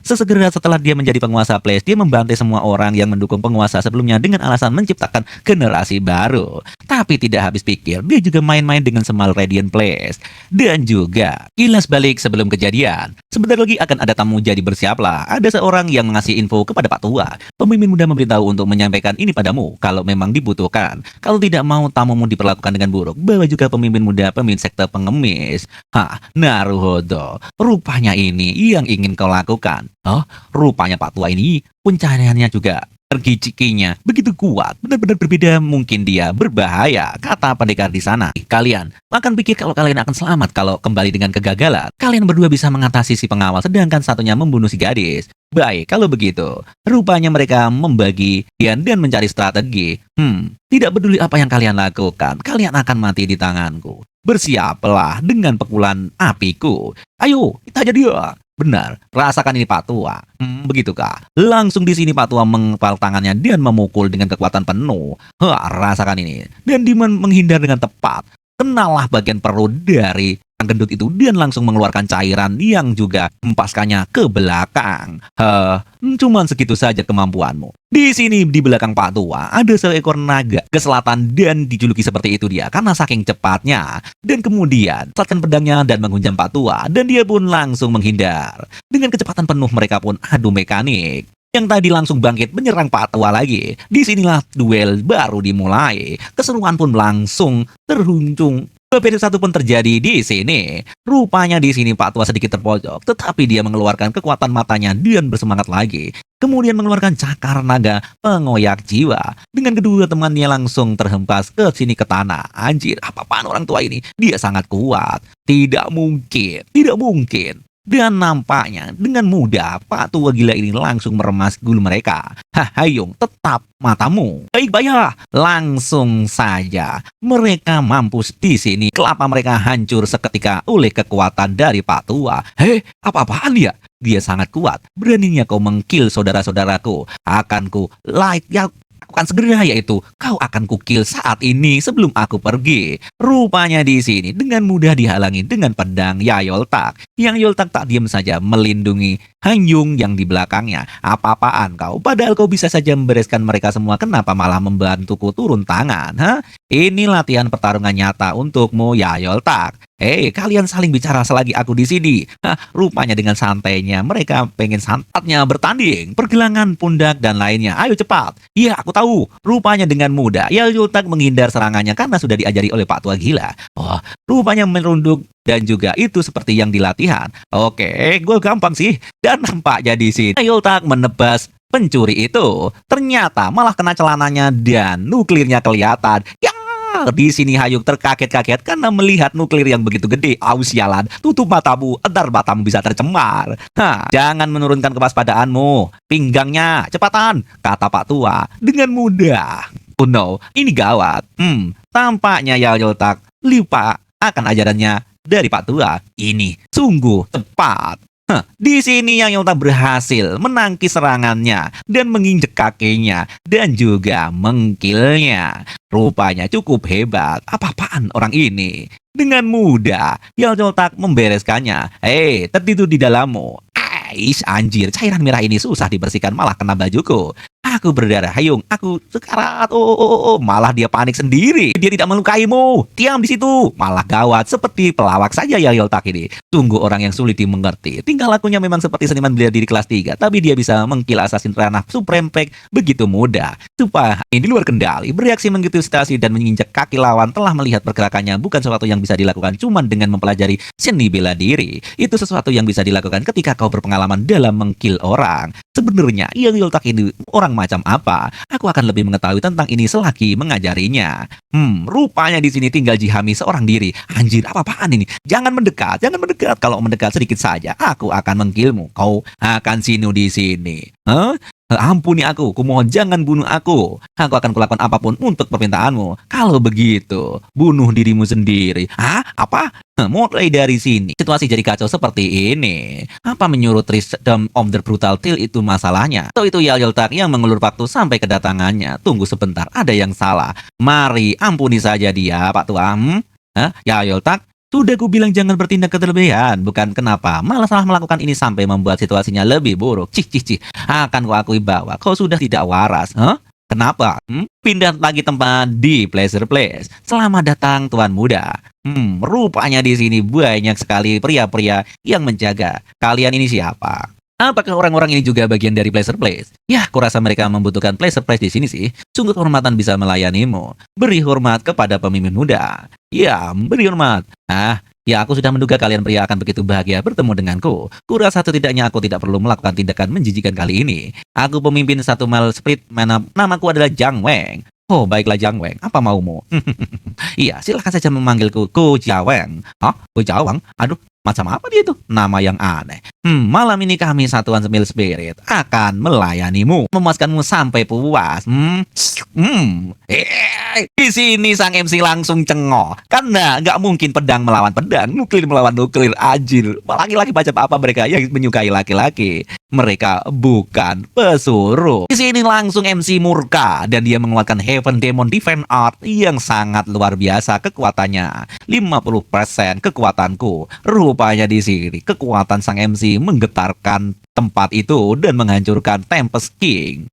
Sesegera setelah dia menjadi penguasa Place, dia membantai semua orang yang mendukung penguasa sebelumnya dengan alasan menciptakan generasi baru. Tapi tidak habis pikir, dia juga main-main dengan Small Radiant Place. Dan juga, kilas balik sebelum kejadian, sebentar lagi akan ada tamu, jadi bersiaplah. Ada seorang yang mengasih info kepada Pak Tua. Pemimpin muda memberitahu untuk menyampaikan ini padamu kalau memang dibutuhkan. Kalau tidak mau tamumu diperlakukan dengan buruk, bawa juga pemimpin muda pemimpin sekte pengemis. Hah, naruhodo. Rupanya ini yang ingin kau lakukan. Oh, rupanya Pak Tua ini pencahariannya juga Ergijikinya begitu kuat, benar-benar berbeda, mungkin dia berbahaya, kata pendekar di sana. Kalian akan pikir kalau kalian akan selamat kalau kembali dengan kegagalan. Kalian berdua bisa mengatasi si pengawal, sedangkan satunya membunuh si gadis. Baik, kalau begitu, rupanya mereka membagi dan mencari strategi. Tidak peduli apa yang kalian lakukan, kalian akan mati di tanganku. Bersiaplah dengan pukulan apiku. Ayo, kita aja dia. Benar, rasakan ini Pak Tua. Begitukah? Langsung di sini Pak Tua mengepal tangannya dan memukul dengan kekuatan penuh. Rasakan ini. Dan dia menghindar dengan tepat. Kenalah bagian perut dari sang gendut itu dan langsung mengeluarkan cairan yang juga hempaskannya ke belakang. Cuman segitu saja kemampuanmu. Di sini di belakang Pak Tua ada seekor naga ke selatan dan dijuluki seperti itu dia karena saking cepatnya. Dan kemudian saatkan pedangnya dan menghunjam Pak Tua dan dia pun langsung menghindar. Dengan kecepatan penuh mereka pun adu mekanik. Yang tadi langsung bangkit menyerang Pak Tua lagi. Disinilah duel baru dimulai. Keseruan pun langsung terhunjung. Berbeda satu pun terjadi di sini. Rupanya di sini Pak Tua sedikit terpojok, tetapi dia mengeluarkan kekuatan matanya dan bersemangat lagi. Kemudian mengeluarkan cakar naga pengoyak jiwa. Dengan kedua temannya langsung terhempas ke sini ke tanah. Anjir, apa-apaan orang tua ini? Dia sangat kuat. Tidak mungkin, tidak mungkin. Dan nampaknya dengan mudah Pak Tua gila ini langsung meremas gulu mereka. Hayung, tetap matamu. Baik bayar. Langsung saja mereka mampus di sini. Kelapa mereka hancur seketika oleh kekuatan dari Pak Tua. Apa-apaan dia? Dia sangat kuat. Beraninya kau mengkill saudara-saudaraku. Akan ku lakukan segera, yaitu kau akan kukil saat ini sebelum aku pergi. Rupanya di sini dengan mudah dihalangi dengan pedang Yayoltak. Yang Yoltak tak diam saja melindungi Hanyung yang di belakangnya. Apa-apaan kau? Padahal kau bisa saja membereskan mereka semua. Kenapa malah membantuku turun tangan? Ini latihan pertarungan nyata untukmu, Yayoltak. Kalian saling bicara selagi aku di sini. Rupanya dengan santainya mereka pengen santatnya bertanding, pergelangan pundak dan lainnya. Ayo cepat. Iya, aku tahu. Rupanya dengan mudah Yayoltak menghindar serangannya karena sudah diajari oleh Pak Tua gila. Rupanya merunduk dan juga itu seperti yang di latihan. Oke, gue gampang sih. Dan nampaknya di sini Yayoltak menebas pencuri itu. Ternyata malah kena celananya dan nuklirnya kelihatan. Di sini Hayung terkaget-kaget karena melihat nuklir yang begitu gede. Sialan, tutup matamu, entar matamu bisa tercemar. Jangan menurunkan kewaspadaanmu. Pinggangnya, cepatan, kata Pak Tua dengan mudah. Oh no, ini gawat. Tampaknya Yayoltak lupa akan ajarannya dari Pak Tua. Ini sungguh tepat. Di sini Yayoltak berhasil menangkis serangannya dan menginjek kakinya dan juga mengkilnya. Rupanya cukup hebat. Apa-apaan orang ini? Dengan mudah Yayoltak membereskannya. Tertidur di dalammu. Anjir, cairan merah ini susah dibersihkan malah kena bajuku. Aku berdarah, Hayung. Aku sekarat. Malah dia panik sendiri. Dia tidak melukaimu. Diam di situ. Malah gawat. Seperti pelawak saja Yayoltak ini. Sungguh orang yang sulit dimengerti. Tingkah lakunya memang seperti seniman bela diri kelas 3. Tapi dia bisa mengkill assassin ranah Supreme Pack begitu mudah. Supaya ini luar kendali. Bereaksi mengikuti stasi dan menginjak kaki lawan. Telah melihat pergerakannya. Bukan sesuatu yang bisa dilakukan cuman dengan mempelajari seni bela diri. Itu sesuatu yang bisa dilakukan ketika kau berpengalaman dalam mengkill orang. Sebenarnya Yayoltak ini orang macam apa? Aku akan lebih mengetahui tentang ini selagi mengajarinya. Rupanya di sini tinggal Jihami seorang diri. Anjir, apa-apaan ini? Jangan mendekat, jangan mendekat. Kalau mendekat sedikit saja, aku akan mengkillmu. Kau akan sinu di sini. Ampuni aku, kumohon jangan bunuh aku. Aku akan kulakukan apapun untuk permintaanmu. Kalau begitu, bunuh dirimu sendiri. Hah? Apa? Mulai dari sini, situasi jadi kacau seperti ini. Apa menyuruh Tristan Om the Brutal Tail itu masalahnya? Atau itu Yayeltak yang mengulur waktu sampai kedatangannya? Tunggu sebentar, ada yang salah. Mari, ampuni saja dia, Pak Tua. Hah? Yayeltak? Sudah ku bilang jangan bertindak berlebihan, bukan kenapa malah salah melakukan ini sampai membuat situasinya lebih buruk. Cih. Akan ku akui bahwa kau sudah tidak waras. Hah? Kenapa? Pindah lagi tempat di Pleasure Place. Selamat datang Tuan Muda. Rupanya di sini banyak sekali pria-pria yang menjaga. Kalian ini siapa? Apakah orang-orang ini juga bagian dari Pleasure Place? Ya, kurasa mereka membutuhkan Pleasure Place di sini sih. Sungguh kehormatan bisa melayanimu. Beri hormat kepada pemimpin muda. Ya, beri hormat. Ya aku sudah menduga kalian pria akan begitu bahagia bertemu denganku. Kurasa setidaknya aku tidak perlu melakukan tindakan menjijikan kali ini. Aku pemimpin satu mile split, namaku adalah Jiang Wang. Oh, baiklah Jiang Wang, apa maumu? Iya, silahkan saja memanggilku Ko Jiawang. Hah? Ko Jiawang? Aduh, macam apa dia itu? Nama yang aneh. Malam ini kami Satuan Sembil Spirit akan melayanimu, memuaskanmu sampai puas. Di sini sang MC langsung cengok. Karena nggak mungkin pedang melawan pedang, nuklir melawan nuklir, ajil. Laki-laki macam apa mereka yang menyukai laki-laki? Mereka bukan pesuruh. Di sini langsung MC murka dan dia mengeluarkan Heaven Demon Divine Art yang sangat luar biasa kekuatannya. 50% kekuatanku. Rupanya di sini kekuatan sang MC menggetarkan tempat itu dan menghancurkan Tempest King.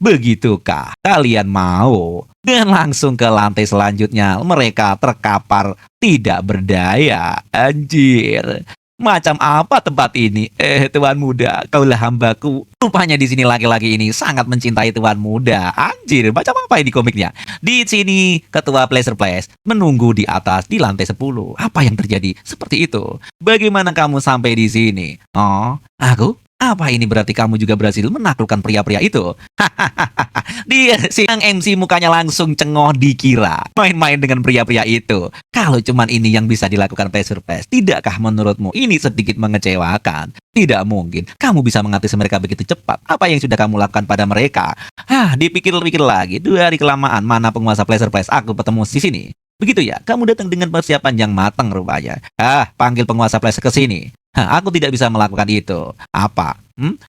Begitukah kalian mau? Dan langsung ke lantai selanjutnya mereka terkapar tidak berdaya. Anjir. Macam apa tempat ini? Tuan muda, kaulah hambaku. Rupanya di sini laki-laki ini sangat mencintai tuan muda. Anjir, macam apa ini komiknya? Di sini ketua Pleasure Place menunggu di atas di lantai 10. Apa yang terjadi? Seperti itu. Bagaimana kamu sampai di sini? Oh, aku? Apa ini berarti kamu juga berhasil menaklukkan pria-pria itu? Dia siang MC mukanya langsung cengoh dikira main-main dengan pria-pria itu. Kalau cuman ini yang bisa dilakukan Pleasure Place, tidakkah menurutmu ini sedikit mengecewakan? Tidak mungkin. Kamu bisa mengatasi mereka begitu cepat. Apa yang sudah kamu lakukan pada mereka? Dipikir-pikir lagi. 2 hari kelamaan mana penguasa Pleasure Place aku bertemu di sini. Begitu ya, kamu datang dengan persiapan yang matang rupanya. Panggil penguasa Pleasure ke sini. Aku tidak bisa melakukan itu. Apa?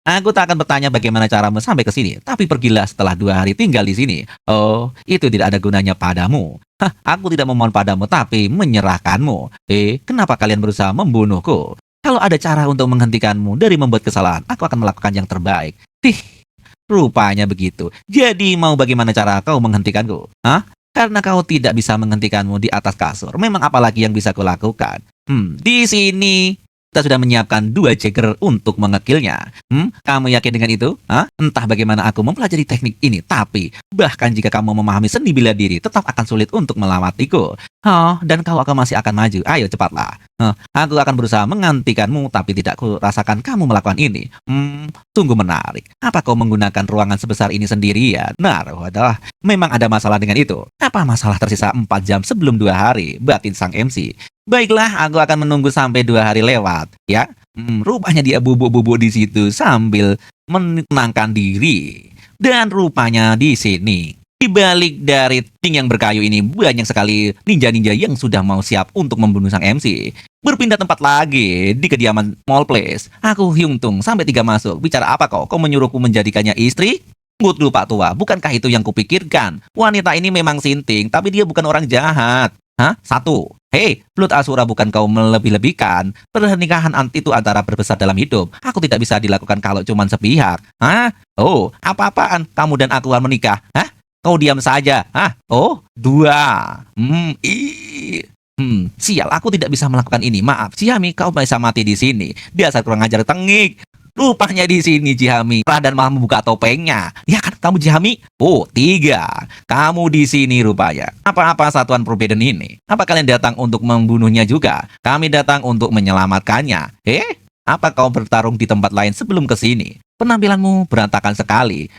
Aku tak akan bertanya bagaimana caramu sampai ke sini. Tapi pergilah setelah 2 hari tinggal di sini. Oh, itu tidak ada gunanya padamu. Aku tidak memohon padamu, tapi menyerahkanmu. Kenapa kalian berusaha membunuhku? Kalau ada cara untuk menghentikanmu dari membuat kesalahan, aku akan melakukan yang terbaik. Rupanya begitu. Jadi mau bagaimana cara kau menghentikanku? Karena kau tidak bisa menghentikanmu di atas kasur. Memang apalagi yang bisa kulakukan? Di sini kita sudah menyiapkan 2 Jagger untuk mengekilnya. Kamu yakin dengan itu? Entah bagaimana aku mempelajari teknik ini, tapi bahkan jika kamu memahami seni bela diri, tetap akan sulit untuk melewatiku. Dan kau masih akan maju. Ayo cepatlah. Aku akan berusaha menghentikanmu, tapi tidak ku rasakan kamu melakukan ini. Sungguh menarik. Apa kau menggunakan ruangan sebesar ini sendirian? Wadah, memang ada masalah dengan itu. Apa masalah tersisa 4 jam sebelum 2 hari? Batin sang MC. Baiklah, aku akan menunggu sampai 2 hari lewat, ya. Rupanya dia bubuk-bubuk di situ sambil menenangkan diri. Dan rupanya di sini, di balik dari ting yang berkayu ini banyak sekali ninja-ninja yang sudah mau siap untuk membunuh sang MC. Berpindah tempat lagi di kediaman Mall Place. Aku hiuntung sampai 3 masuk. Bicara apa kau? Kau menyuruhku menjadikannya istri? Tunggu dulu Pak Tua, bukan itu yang kupikirkan. Wanita ini memang sinting, tapi dia bukan orang jahat. 1. Blood Asura, bukan kau melebih-lebihkan? Pernikahan itu antara berbesar dalam hidup. Aku tidak bisa dilakukan kalau cuma sepihak. Apa-apaan? Kamu dan aku menikah? Kau diam saja. 2. Sial, aku tidak bisa melakukan ini. Maaf, Jihami, kau bisa mati di sini. Dasar kurang ajar tengik. Rupanya di sini Jihami dan malah membuka topengnya. Ya kan kamu Jihami? 3. Kamu di sini rupanya. Apa-apa satuan Forbidden ini? Apa kalian datang untuk membunuhnya juga? Kami datang untuk menyelamatkannya. Apa kau bertarung di tempat lain sebelum ke sini? Penampilanmu berantakan sekali.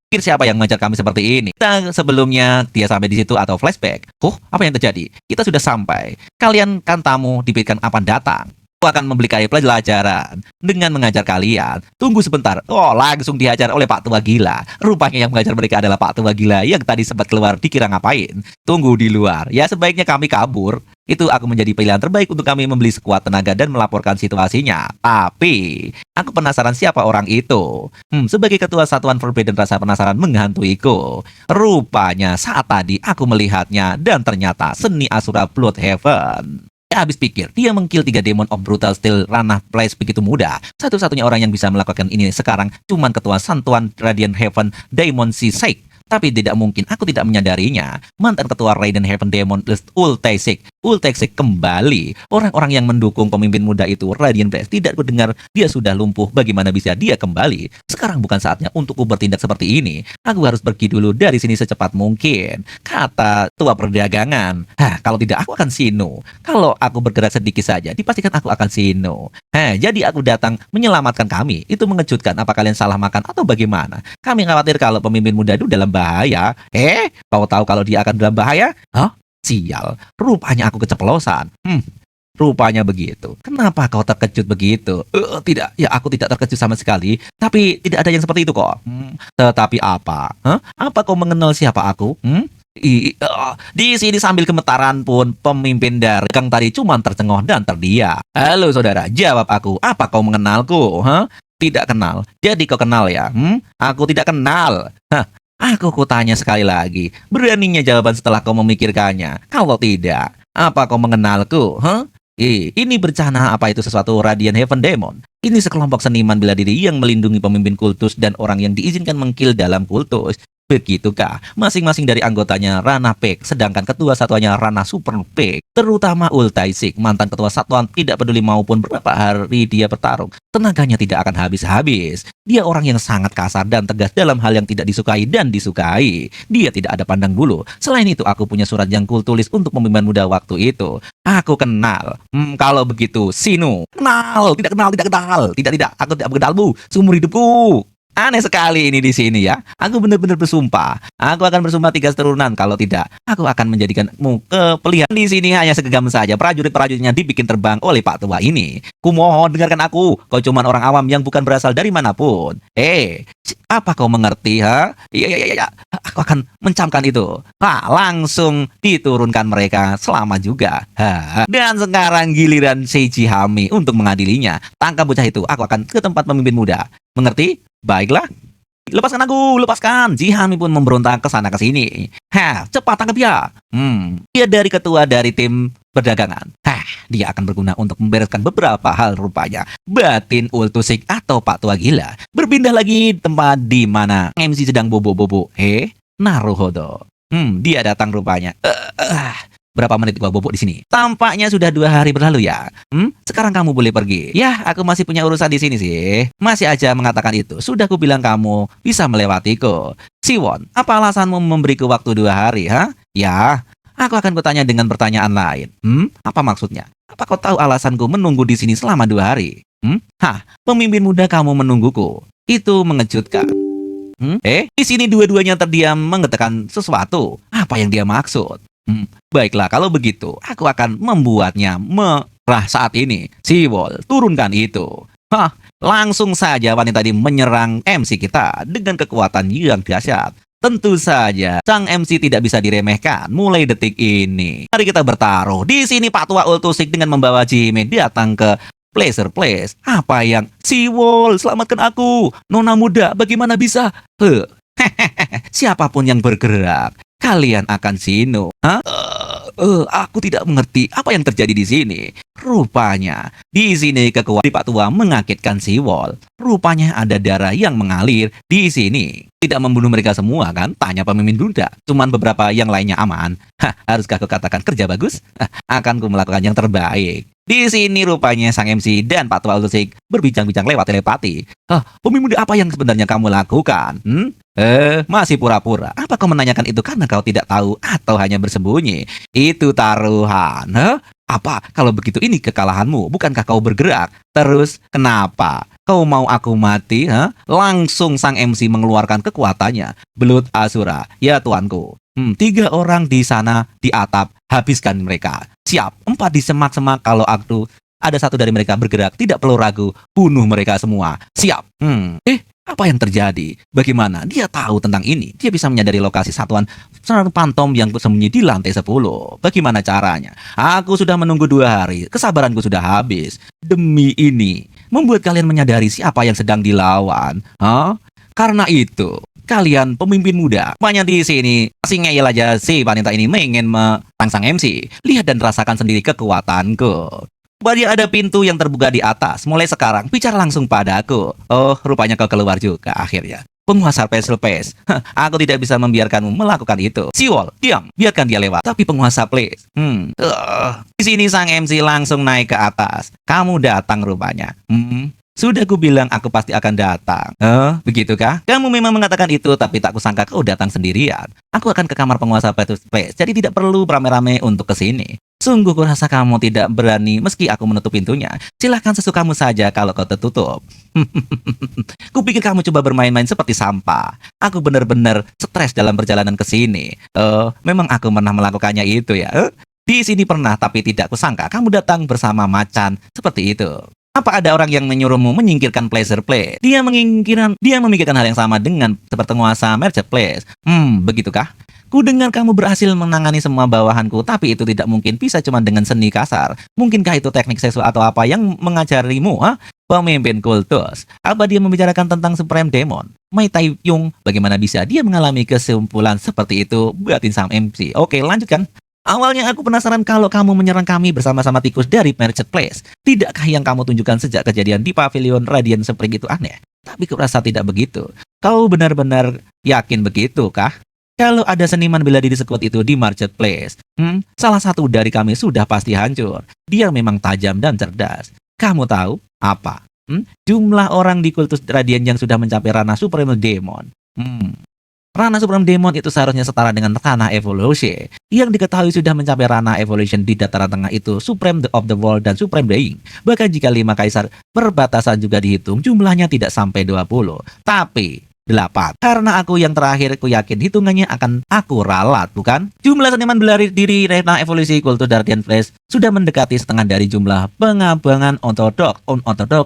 Pikir siapa yang mengejar kami seperti ini? Kita sebelumnya dia sampai di situ atau flashback? Apa yang terjadi? Kita sudah sampai. Kalian kan tamu diberikan apa datang? Aku akan membeli kalian pelajaran dengan mengajar kalian. Tunggu sebentar. Oh, langsung dihajar oleh Pak Tua Gila. Rupanya yang mengajar mereka adalah Pak Tua Gila yang tadi sempat keluar dikira ngapain. Tunggu di luar. Ya, sebaiknya kami kabur. Itu aku menjadi pilihan terbaik untuk kami membeli sekuat tenaga dan melaporkan situasinya. Tapi, aku penasaran siapa orang itu. Sebagai ketua satuan Forbidden, rasa penasaran menghantuiku. Rupanya saat tadi aku melihatnya dan ternyata seni Asura Bloodhaven. Habis pikir, dia mengkill 3 Demon of Brutal Steel Ranah Place begitu mudah. Satu-satunya orang yang bisa melakukan ini sekarang cuman ketua Santuan Radiant Heaven, Daemon Sisek. Tapi tidak mungkin aku tidak menyadarinya. Mantan ketua Radiant Heaven Demon Ultexik kembali. Orang-orang yang mendukung pemimpin muda itu, Radiant Blaze, tidak kudengar dia sudah lumpuh. Bagaimana bisa dia kembali? Sekarang bukan saatnya untukku bertindak seperti ini. Aku harus pergi dulu dari sini secepat mungkin. Kata tua perdagangan. Kalau tidak aku akan sino. Kalau aku bergerak sedikit saja, dipastikan aku akan sino. Jadi aku datang menyelamatkan kami. Itu mengejutkan. Apa kalian salah makan atau bagaimana? Kami khawatir kalau pemimpin muda itu dalam bahaya. Kau tahu kalau dia akan dalam bahaya? Sial, rupanya aku keceplosan. Rupanya begitu. Kenapa kau terkejut begitu? Tidak, ya aku tidak terkejut sama sekali. Tapi tidak ada yang seperti itu kok. Tetapi apa? Apa kau mengenal siapa aku? Di sini sambil gemetaran pun pemimpin dari Kang tadi cuma tercengoh dan terdiam. Halo saudara, jawab aku. Apa kau mengenalku? Tidak kenal. Jadi kau kenal ya? Aku tidak kenal. Aku kutanya sekali lagi. Beraninya jawaban setelah kau memikirkannya. Kalau tidak, apa kau mengenalku? Ini bencana apa itu sesuatu Radiant Heaven Demon? Ini sekelompok seniman bela diri yang melindungi pemimpin kultus dan orang yang diizinkan mengkill dalam kultus. Begitukah? Masing-masing dari anggotanya Ranah Peak, sedangkan ketua satuannya Ranah Super Peak. Terutama Ultaisik, mantan ketua satuan, tidak peduli maupun berapa hari dia bertarung, tenaganya tidak akan habis-habis. Dia orang yang sangat kasar dan tegas dalam hal yang tidak disukai dan disukai. Dia tidak ada pandang bulu. Selain itu, aku punya surat yang kutulis untuk pemimpin muda waktu itu. Aku kenal. Kalau begitu, Sinu. Kenal, tidak kenal, tidak kenal. Tidak, aku tidak mengenalmu seumur hidupku. Aneh sekali ini di sini ya. Aku benar-benar bersumpah. Aku akan bersumpah 3 keturunan. Kalau tidak, aku akan menjadikanmu kepeliharaan. Di sini hanya segenggam saja. Prajurit-prajuritnya dibikin terbang oleh Pak Tua ini. Kumohon dengarkan aku. Kau cuma orang awam yang bukan berasal dari manapun. Apa kau mengerti? Iya. Aku akan mencamkan itu. Langsung diturunkan mereka. Selamat juga. Dan sekarang giliran Seiji Hami untuk mengadilinya. Tangkap bocah itu. Aku akan ke tempat pemimpin muda. Mengerti? Baiklah. Lepaskan aku, lepaskan. Jihami pun memberontak ke sana ke sini. Cepat tangkap dia. Dia dari ketua dari tim perdagangan. Dia akan berguna untuk membereskan beberapa hal rupanya. Batin Ultusik atau Pak Tua Gila berpindah lagi tempat di mana MC sedang bobo-bobo. Naruhodo. Dia datang rupanya. Berapa menit gua bobok di sini? Tampaknya sudah 2 hari berlalu ya. Sekarang kamu boleh pergi. Ya, aku masih punya urusan di sini sih. Masih aja mengatakan itu. Sudah ku bilang kamu bisa melewatiku. Siwon, apa alasanmu memberiku waktu 2 hari, Ya, aku akan bertanya dengan pertanyaan lain. Apa maksudnya? Apa kau tahu alasanku menunggu di sini selama 2 hari? Pemimpin muda kamu menungguku. Itu mengejutkan. Di sini dua-duanya terdiam mengatakan sesuatu. Apa yang dia maksud? Baiklah, kalau begitu, aku akan membuatnya merah saat ini. Siwol, turunkan itu. Langsung saja wanita tadi menyerang MC kita dengan kekuatan yang dahsyat. Tentu saja, sang MC tidak bisa diremehkan mulai detik ini. Mari kita bertaruh. Di sini Pak Tua Ultusik dengan membawa Jimmy datang ke Pleasure Place. Apa yang? Siwol, selamatkan aku. Nona muda, bagaimana bisa? Siapapun yang bergerak, kalian akan sino. Aku tidak mengerti apa yang terjadi di sini. Rupanya di sini kekuatan Pak Tua mengakitkan Siwol. Rupanya ada darah yang mengalir di sini. Tidak membunuh mereka semua kan? Tanya pemimpin muda. Cuman beberapa yang lainnya aman. Haruskah aku katakan kerja bagus? Akan ku melakukan yang terbaik. Di sini rupanya sang MC dan Pak Tua Ultusik berbincang-bincang lewat telepati. Pemimpin muda, apa yang sebenarnya kamu lakukan? Masih pura-pura. Apa kau menanyakan itu karena kau tidak tahu atau hanya bersembunyi? Itu taruhan. Apa? Kalau begitu ini kekalahanmu. Bukankah kau bergerak? Terus kenapa? Kau mau aku mati? Langsung sang MC mengeluarkan kekuatannya. Blood Asura. Ya tuanku. 3 orang di sana di atap. Habiskan mereka. Siap. 4 di semak-semak kalau ada satu dari mereka bergerak, tidak perlu ragu, bunuh mereka semua. Siap. Apa yang terjadi? Bagaimana? Dia tahu tentang ini. Dia bisa menyadari lokasi satuan pantom yang bersembunyi di lantai 10. Bagaimana caranya? Aku sudah menunggu 2 hari. Kesabaranku sudah habis. Demi ini, membuat kalian menyadari siapa yang sedang dilawan. Karena itu, kalian pemimpin muda, banyak di sini masih ngeyel aja si wanita ini ingin merangsang MC. Lihat dan rasakan sendiri kekuatanku. Bari ada pintu yang terbuka di atas. Mulai sekarang, bicara langsung padaku. Oh, rupanya kau keluar juga akhirnya. Penguasa Space. Aku tidak bisa membiarkanmu melakukan itu. Siwol, diam. Biarkan dia lewat. Tapi penguasa Place. Di sini sang MC langsung naik ke atas. Kamu datang rupanya. Sudah ku bilang aku pasti akan datang. Begitukah? Kamu memang mengatakan itu, tapi tak kusangka kau datang sendirian. Aku akan ke kamar penguasa Space, jadi tidak perlu beramai-ramai untuk ke sini. Sungguh kurasa kamu tidak berani meski aku menutup pintunya. Silahkan sesukamu saja kalau kau tertutup. Kupikir kamu coba bermain-main seperti sampah. Aku benar-benar stres dalam perjalanan ke sini. Memang aku pernah melakukannya itu ya. Di sini pernah, tapi tidak kusangka kamu datang bersama macan seperti itu. Apa ada orang yang menyuruhmu menyingkirkan Pleasure Place? Dia memikirkan hal yang sama dengan seperti penguasa Merchant Place. Begitukah? Ku dengar kamu berhasil menangani semua bawahanku, tapi itu tidak mungkin bisa cuma dengan seni kasar. Mungkinkah itu teknik seksual atau apa yang mengajarimu, pemimpin kultus? Apa dia membicarakan tentang Supreme Demon? Mai Tai Yung, bagaimana bisa dia mengalami kesimpulan seperti itu? Buatin Sam MC. Oke, lanjutkan. Awalnya aku penasaran kalau kamu menyerang kami bersama-sama tikus dari Merchant Place. Tidakkah yang kamu tunjukkan sejak kejadian di Pavilion Radiant Spring itu aneh? Tapi kurasa tidak begitu. Kau benar-benar yakin begitu kah? Kalau ada seniman bela diri sekuat itu di Marketplace, salah satu dari kami sudah pasti hancur. Dia memang tajam dan cerdas. Kamu tahu apa? Jumlah orang di kultus Radiant yang sudah mencapai ranah Supreme Demon. Ranah Supreme Demon itu seharusnya setara dengan ranah Evolution. Yang diketahui sudah mencapai ranah Evolution di dataran tengah itu Supreme of the World dan Supreme Being. Bahkan jika 5 kaisar perbatasan juga dihitung, jumlahnya tidak sampai 20. Tapi 8. Karena aku yang terakhir, ku yakin hitungannya akan aku ralat, bukan? Jumlah seniman bela diri ranah evolusi kultus Radiant Place sudah mendekati setengah dari jumlah pengabangan ortodok,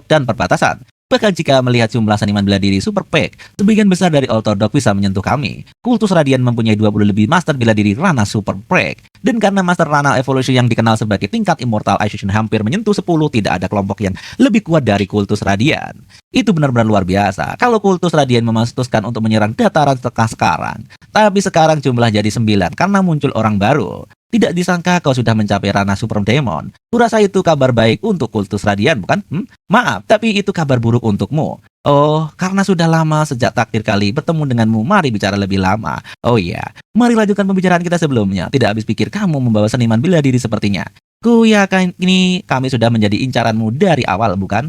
dan perbatasan. Bahkan jika melihat jumlah seniman bela diri super pack, sebagian besar dari ortodok bisa menyentuh kami. Kultus Radiant mempunyai 20 lebih master bela diri ranah super pack. Dan karena master ranah evolusi yang dikenal sebagai tingkat immortal Ascension hampir menyentuh 10, tidak ada kelompok yang lebih kuat dari kultus Radiant. Itu benar-benar luar biasa. Kalau kultus Radiant memutuskan untuk menyerang dataran tengah sekarang. Tapi sekarang jumlah jadi 9 karena muncul orang baru. Tidak disangka kau sudah mencapai ranah Supreme Demon. Kurasa itu kabar baik untuk kultus Radiant, bukan? Maaf, tapi itu kabar buruk untukmu. Oh, karena sudah lama sejak takdir kali bertemu denganmu, mari bicara lebih lama. Oh iya, mari lanjutkan pembicaraan kita sebelumnya. Tidak habis pikir kamu membawa seniman bela diri sepertinya. Ku yakin ini kami sudah menjadi incaranmu dari awal, bukan?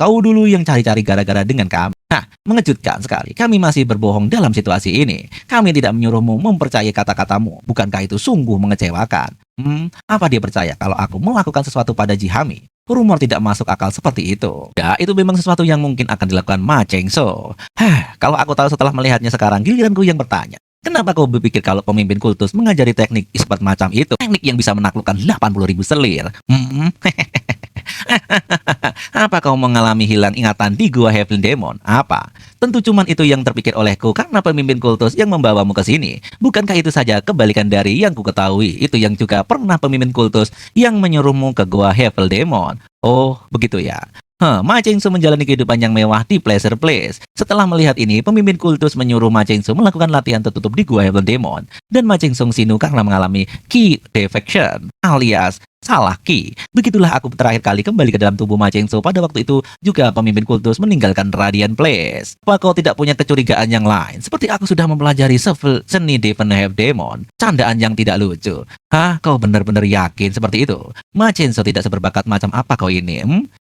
Kau dulu yang cari-cari gara-gara dengan kami. Nah, mengejutkan sekali. Kami masih berbohong dalam situasi ini. Kami tidak menyuruhmu mempercayai kata-katamu. Bukankah itu sungguh mengecewakan? Apa dia percaya kalau aku melakukan sesuatu pada Jihami? Rumor tidak masuk akal seperti itu. Ya, itu memang sesuatu yang mungkin akan dilakukan Ma Chengso. Kalau aku tahu setelah melihatnya sekarang, giliranku yang bertanya. Kenapa kau berpikir kalau pemimpin kultus mengajari teknik ispat macam itu? Teknik yang bisa menaklukkan 80.000 selir. Apa kau mengalami hilang ingatan di Gua Heavenly Demon? Apa? Tentu cuman itu yang terpikir olehku karena pemimpin kultus yang membawamu ke sini. Bukankah itu saja kebalikan dari yang ku ketahui? Itu yang juga pernah pemimpin kultus yang menyuruhmu ke Gua Heavenly Demon. Oh, begitu ya. Ma Chengsu menjalani kehidupan yang mewah di Pleasure Place. Setelah melihat ini, pemimpin kultus menyuruh Ma Chengsu melakukan latihan tertutup di Gua Heavenly Demon. Dan Ma Chengsu sinu karena mengalami Ki Defection alias salah Ki. Begitulah aku terakhir kali kembali ke dalam tubuh Ma Chengsu. Pada waktu itu juga pemimpin kultus meninggalkan Radiant Place. Apa kau tidak punya kecurigaan yang lain? Seperti aku sudah mempelajari seni Devon Heavenly Demon. Candaan yang tidak lucu. Kau benar-benar yakin seperti itu? Ma Chengsu tidak seberbakat macam apa kau ini?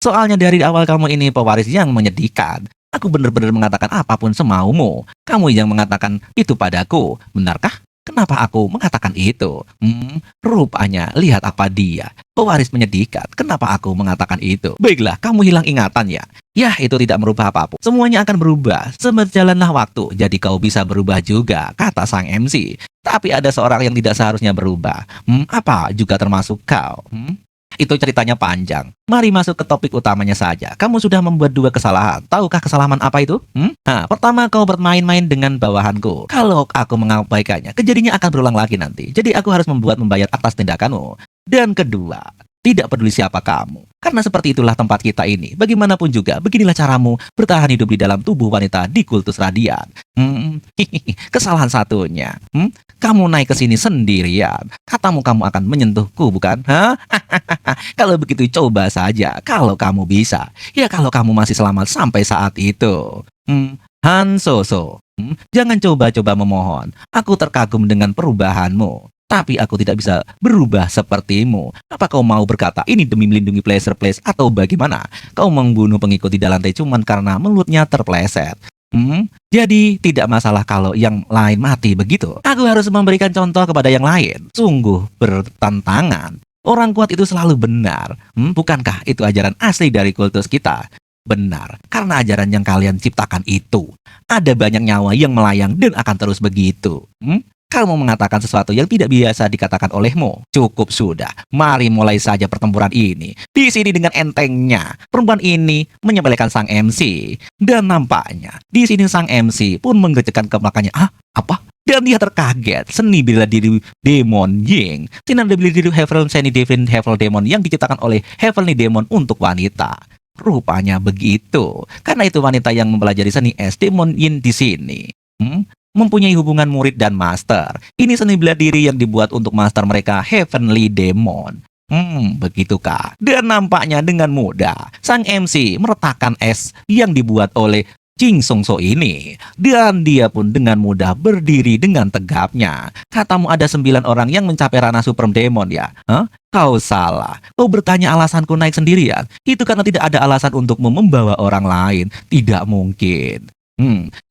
Soalnya dari awal kamu ini pewaris yang menyedihkan. Aku benar-benar mengatakan apapun semaumu. Kamu yang mengatakan itu padaku. Benarkah? Kenapa aku mengatakan itu? Rupanya lihat apa dia. Pewaris menyedihkan. Kenapa aku mengatakan itu? Baiklah, kamu hilang ingatan ya. Ya, itu tidak merubah apapun. Semuanya akan berubah. Seberjalanlah waktu. Jadi kau bisa berubah juga, kata sang MC. Tapi ada seorang yang tidak seharusnya berubah. Apa juga termasuk kau? Itu ceritanya panjang. Mari masuk ke topik utamanya saja. Kamu sudah membuat dua kesalahan. Tahukah kesalahan apa itu? Nah, pertama kau bermain-main dengan bawahanku. Kalau aku mengabaikannya, kejadiannya akan berulang lagi nanti. Jadi aku harus membayar atas tindakanmu. Dan kedua, tidak peduli siapa kamu. Karena seperti itulah tempat kita ini. Bagaimanapun juga, beginilah caramu bertahan hidup di dalam tubuh wanita di kultus radian. Kesalahan satunya. Kamu naik ke sini sendirian. Katamu kamu akan menyentuhku, bukan? Hah? Kalau begitu coba saja. Kalau kamu bisa. Ya kalau kamu masih selamat sampai saat itu. Han Soso. Jangan coba-coba memohon. Aku terkagum dengan perubahanmu. Tapi aku tidak bisa berubah sepertimu. Apa kau mau berkata ini demi melindungi pleasure place atau bagaimana? Kau membunuh pengikut di dalam lantai cuman karena mulutnya terpleset. Jadi tidak masalah kalau yang lain mati begitu. Aku harus memberikan contoh kepada yang lain. Sungguh bertentangan. Orang kuat itu selalu benar. Bukankah itu ajaran asli dari kultus kita? Benar, karena ajaran yang kalian ciptakan itu. Ada banyak nyawa yang melayang dan akan terus begitu. Kamu mengatakan sesuatu yang tidak biasa dikatakan olehmu. Cukup sudah. Mari mulai saja pertempuran ini. Di sini dengan entengnya, perempuan ini menyepelekan sang MC. Dan nampaknya, di sini sang MC pun menggerakkan kepalanya. Apa? Dan dia terkaget. Seni bela diri Demon Ying. Sinar bela diri Heavenly Demon yang diciptakan oleh Heavenly Demon untuk wanita. Rupanya begitu. Karena itu wanita yang mempelajari seni es Demon Yin di sini. Mempunyai hubungan murid dan master. Ini seni bela diri yang dibuat untuk master mereka, Heavenly Demon. Begitukah? Dan nampaknya dengan mudah, sang MC meletakkan es yang dibuat oleh Jing Songso ini. Dan dia pun dengan mudah berdiri dengan tegapnya. Katamu ada 9 orang yang mencapai ranah Super Demon ya? Kau salah. Kau bertanya alasanku naik sendirian. Itu karena tidak ada alasan untukmu membawa orang lain. Tidak mungkin.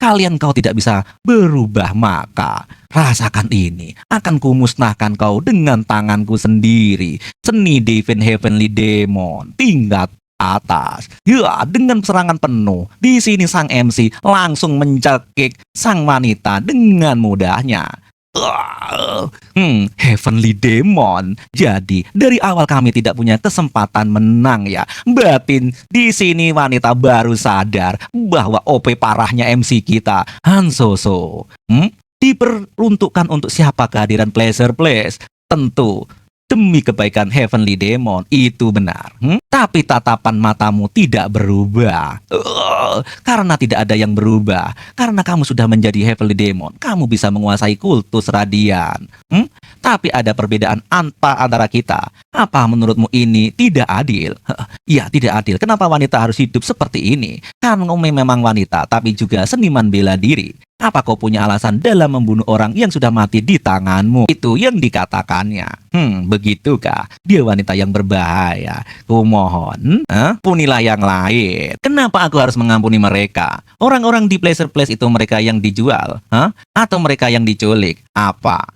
Kalian kau tidak bisa berubah, maka rasakan ini. Akan kumusnahkan kau dengan tanganku sendiri. Seni Divine Heavenly Demon tingkat atas. Ya, dengan serangan penuh. Di sini sang MC langsung mencekik sang wanita dengan mudahnya. Heavenly Demon. Jadi dari awal kami tidak punya kesempatan menang ya. Batin di sini wanita baru sadar bahwa OP parahnya MC kita, Han Soso. Diperuntukkan untuk siapa kehadiran Pleasure Place? Tentu demi kebaikan Heavenly Demon, itu benar. Tapi tatapan matamu tidak berubah. Karena tidak ada yang berubah. Karena kamu sudah menjadi Heavenly Demon, kamu bisa menguasai kultus radian. Tapi ada perbedaan antara kita. Apa menurutmu ini tidak adil? Ya, tidak adil. Kenapa wanita harus hidup seperti ini? Karena kamu memang wanita, tapi juga seniman bela diri. Apa kau punya alasan dalam membunuh orang yang sudah mati di tanganmu? Itu yang dikatakannya. Begitukah? Dia wanita yang berbahaya. Kumohon, punilah yang lain. Kenapa aku harus mengampuni mereka? Orang-orang di Pleasure Place itu mereka yang dijual, atau mereka yang diculik? Apa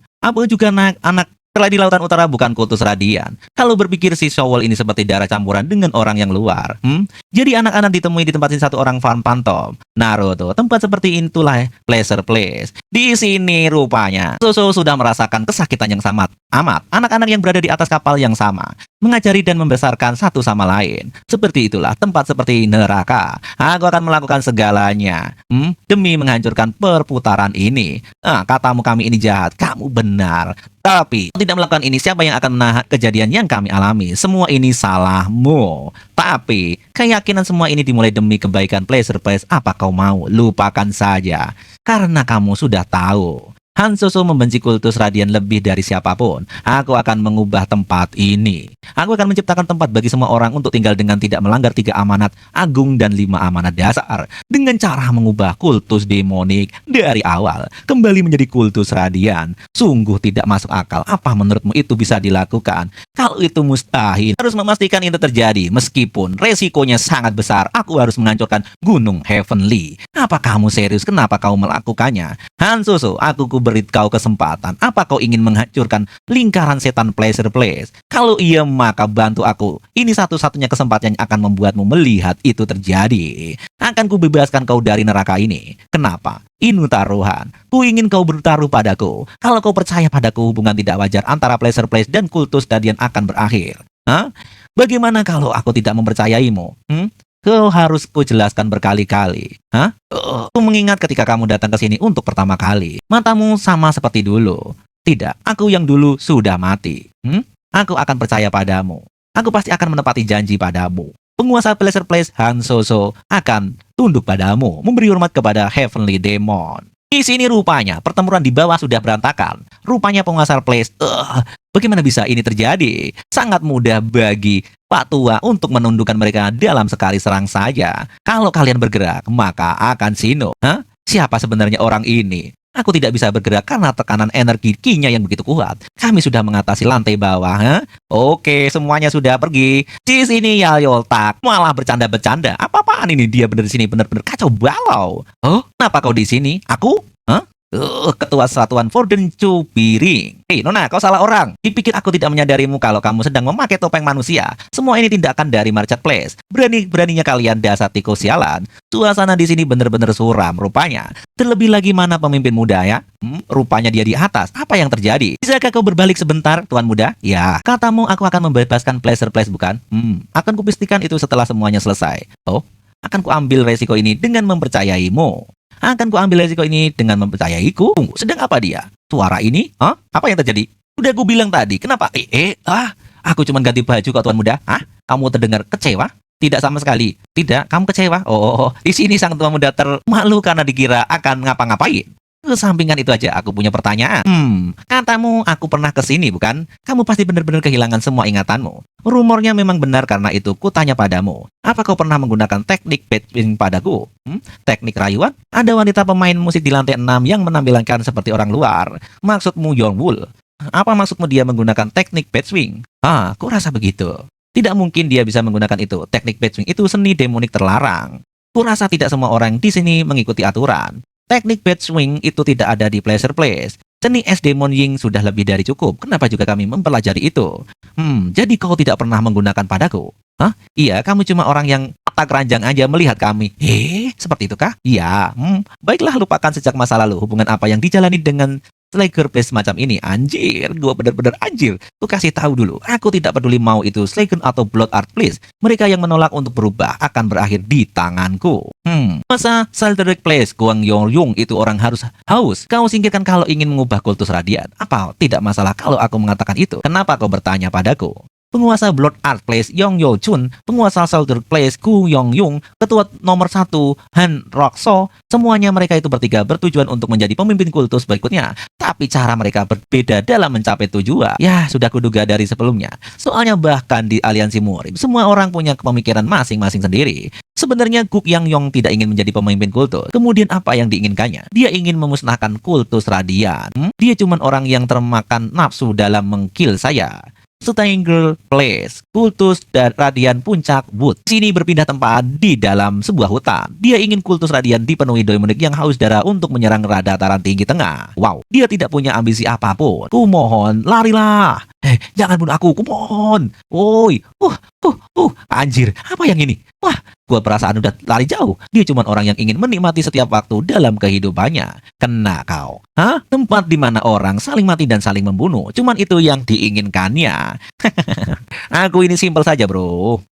juga anak setelah di lautan utara bukan kultus radian. Kalau berpikir si Showol ini seperti darah campuran dengan orang yang luar. Jadi anak-anak ditemui di tempat ini satu orang fan pantom. Naruto, tempat seperti itulah Pleasure Place. Di sini rupanya Soso sudah merasakan kesakitan yang amat. Anak-anak yang berada di atas kapal yang sama, mengajari dan membesarkan satu sama lain. Seperti itulah tempat seperti neraka. Aku akan melakukan segalanya demi menghancurkan perputaran ini. Katamu kami ini jahat, kamu benar. Tapi tidak melakukan ini, siapa yang akan menahan kejadian yang kami alami? Semua ini salahmu. Tapi keyakinan semua ini dimulai demi kebaikan Pleasure Place. Apa kau mau? Lupakan saja. Karena kamu sudah tahu. Han Soso membenci kultus radian lebih dari siapapun. Aku akan mengubah tempat ini. Aku akan menciptakan tempat bagi semua orang untuk tinggal dengan tidak melanggar 3 amanat agung dan 5 amanat dasar. Dengan cara mengubah kultus demonik dari awal kembali menjadi kultus radian. Sungguh tidak masuk akal. Apa menurutmu itu bisa dilakukan? Kalau itu mustahil, harus memastikan itu terjadi. Meskipun resikonya sangat besar, aku harus menghancurkan Gunung Heavenly. Apa kamu serius? Kenapa kau melakukannya? Han Soso, aku beri kau kesempatan. Apa kau ingin menghancurkan lingkaran setan Pleasure Place? Kalau iya, maka bantu aku. Ini satu-satunya kesempatan yang akan membuatmu melihat itu terjadi. Akan kubebaskan kau dari neraka ini. Kenapa? Inu taruhan. Ku ingin kau bertaruh padaku. Kalau kau percaya padaku, hubungan tidak wajar antara Pleasure Place dan kultus Radian akan berakhir. Hah? Bagaimana kalau aku tidak mempercayaimu? Kau harus kujelaskan berkali-kali. Hah? Aku mengingat ketika kamu datang ke sini untuk pertama kali. Matamu sama seperti dulu. Tidak, aku yang dulu sudah mati. Aku akan percaya padamu. Aku pasti akan menepati janji padamu. Penguasa Pleasure Place Han Soso akan tunduk padamu, memberi hormat kepada Heavenly Demon. Di sini rupanya pertempuran di bawah sudah berantakan. Rupanya penguasa Place, bagaimana bisa ini terjadi? Sangat mudah bagi Pak Tua untuk menundukkan mereka dalam sekali serang saja. Kalau kalian bergerak, maka akan sino. Hah? Siapa sebenarnya orang ini? Aku tidak bisa bergerak karena tekanan energi ki-nya yang begitu kuat. Kami sudah mengatasi lantai bawah. Huh? Oke, semuanya sudah pergi. Di sini Yayol tak malah bercanda-bercanda. Apa-apaan ini dia bener di sini bener-bener kacau balau. Oh, kenapa kau di sini? Aku? Hah? Ketua Satuan Forden Cubiring. Hei Nona, kau salah orang. Dipikir aku tidak menyadarimu kalau kamu sedang memakai topeng manusia. Semua ini tindakan dari Marketplace. Berani-beraninya kalian dasar tikus sialan. Suasana di sini benar-benar suram rupanya. Terlebih lagi mana pemimpin muda ya? Rupanya dia di atas. Apa yang terjadi? Bisakah kau berbalik sebentar, Tuan Muda? Ya, katamu aku akan membebaskan Pleasure Place bukan? Akan kupastikan itu setelah semuanya selesai. Oh, akan kuambil resiko ini dengan mempercayaimu. Akan kuambil resiko ini dengan mempercayaiku. Tunggu, sedang apa dia? Suara ini? Hah? Apa yang terjadi? Udah aku bilang tadi, kenapa? Aku cuma ganti baju kok Tuan Muda. Hah? Kamu terdengar kecewa? Tidak sama sekali. Tidak, kamu kecewa? Oh, di sini sang Tuan Muda termalu karena dikira akan ngapa-ngapain. Kesampingan itu aja, aku punya pertanyaan. Katamu aku pernah kesini bukan? Kamu pasti benar-benar kehilangan semua ingatanmu. Rumornya memang benar karena itu kutanya padamu. Apa kau pernah menggunakan teknik batwing padaku? Teknik rayuan? Ada wanita pemain musik di lantai 6 yang menampilkan seperti orang luar. Maksudmu Yongwul? Apa maksudmu dia menggunakan teknik batwing? Aku rasa begitu. Tidak mungkin dia bisa menggunakan itu. Teknik batwing itu seni demonik terlarang. Kurasa tidak semua orang di sini mengikuti aturan. Teknik bed swing itu tidak ada di Pleasure Place. Seni es Demon Ying sudah lebih dari cukup. Kenapa juga kami mempelajari itu? Jadi kau tidak pernah menggunakan padaku? Hah? Iya, kamu cuma orang yang mata keranjang aja melihat kami. Seperti itu kah? Iya. Baiklah, lupakan sejak masa lalu hubungan apa yang dijalani dengan Slayer Place macam ini. Anjir, gua bener-bener anjir. Ku kasih tahu dulu, aku tidak peduli mau itu Slayer atau Blood Art Place. Mereka yang menolak untuk berubah akan berakhir di tanganku. Masa Slayer Place Guang Yong itu orang harus haus? Kau singkirkan kalau ingin mengubah kultus radian. Apa tidak masalah kalau aku mengatakan itu? Kenapa kau bertanya padaku? Penguasa Blood Art Place Yong Yo Chun, penguasa Soldier Place Gu Yong Yung, ketua nomor 1 Han Rokso, semuanya mereka itu bertiga bertujuan untuk menjadi pemimpin kultus berikutnya. Tapi cara mereka berbeda dalam mencapai tujuan. Ya, sudah kuduga dari sebelumnya. Soalnya bahkan di aliansi murim, semua orang punya pemikiran masing-masing sendiri. Sebenarnya Guk Yang Yong tidak ingin menjadi pemimpin kultus. Kemudian apa yang diinginkannya? Dia ingin memusnahkan kultus radian. Dia cuma orang yang termakan nafsu dalam mengkill saya. Stranger Place, kultus dan radian puncak Wood. Sini berpindah tempat di dalam sebuah hutan. Dia ingin kultus radian dipenuhi demonik yang haus darah untuk menyerang dataran tinggi tengah. Wow, dia tidak punya ambisi apapun. Kumohon, larilah. Jangan bunuh aku, kumohon. Woi, anjir, apa yang ini? Wah, gua perasaan udah lari jauh. Dia cuma orang yang ingin menikmati setiap waktu dalam kehidupannya. Kena kau. Hah? Tempat di mana orang saling mati dan saling membunuh. Cuman itu yang diinginkannya. Aku ini simpel saja, bro.